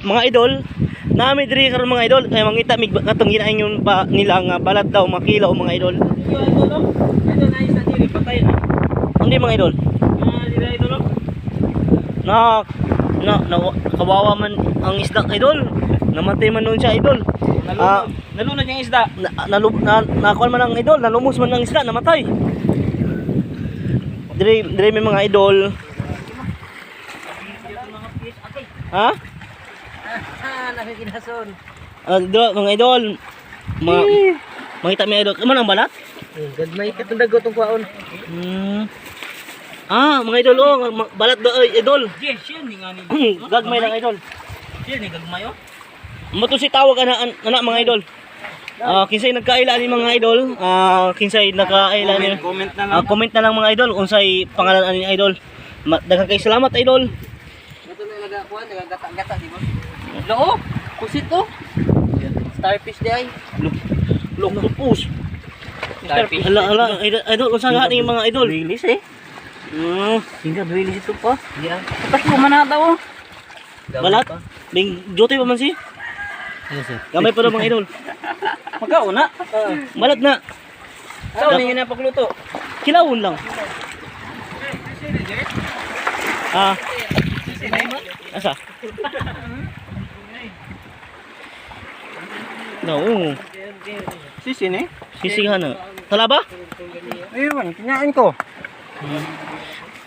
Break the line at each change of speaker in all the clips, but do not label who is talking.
mga idol, nami diri karon mga idol kay mangita mig katong ginain yung pa nila nga balat daw makilaw mga idol.
Ito na isa diri patay na.
Hindi mga idol.
Diri idol.
Na kawawa man ang isda idol. Namatay man noon siya idol.
Nalunod yung isda.
Nakuan man ang idol, nalumos man ang isda, namatay. Dire may mga idol. Ha?
Nakikinason.
Dito mga idol. Makita mi idol. Ano ang balat?
Gadmay katong dago tong kwaon.
Mga idol balat do idol.
Yes, yun ni ngani.
Gagmay lang idol.
Yes, ni gagmay oh.
Mato si tawag ana mga idol. Kinsay nagkaila ni mga idol, kinsay nakaila ni
Comment na lang.
comment na lang mga idol unsay pangalan ani idol. Daghang kay salamat idol.
Ito na nagakuan, nagagata-gata di ba? Loo, pusit oh. Starfish di ay.
Loctopus.
Starfish.
Hala idol unsa nga ni mga idol?
Release eh.
Tingnan release ito pa.
Diyan. Tapos bumanata oh.
Balat. Bing duty pa man si.
Yes sir.
Gamay pa daw mga idol.
Magkauna.
Balat na.
Ano niyo na pagluto?
Kilawon lang. Asa? No.
Sisi ni?
Sisihan na. Tala ba?
Ayun, kinain ko.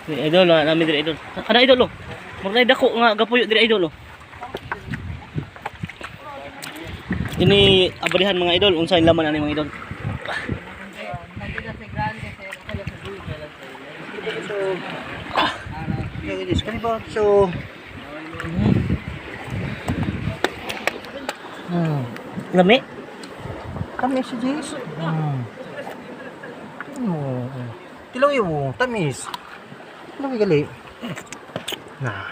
Idol, namin diri idol. Ana idol lo. Murag dako nga gapuyo diri idol lo. Ini abalihan mga idol, unsay laman ani mga idol.
So,
Lami?
tamis si Jace. Tilaw yung tamis. Tilaw yung gali. Nah.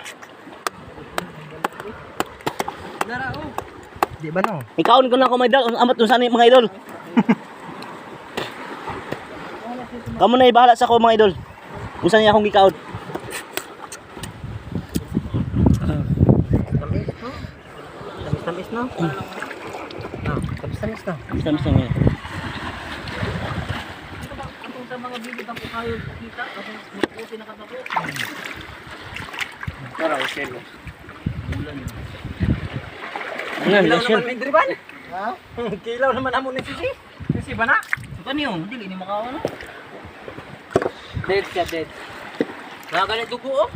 Di ba no?
Ikaon ko lang ko mga idol, amat unsa ni mga idol. Kamu na ibahala sa ko mga idol. Unsa niya akong gikaon?
Tamis no? Tamis no?
Tamis na ngayon.
Sa mga bibig ang kayo kita, kasi maputi na katako. Para o selo.
Nga,
Kilaw
sir.
naman may driban. Ha? Kilaw naman amo ni Sisi. Sisi ba na? Ano yun? Dili ni makawa no? Dead siya, dead. Nakaganit dugo oh.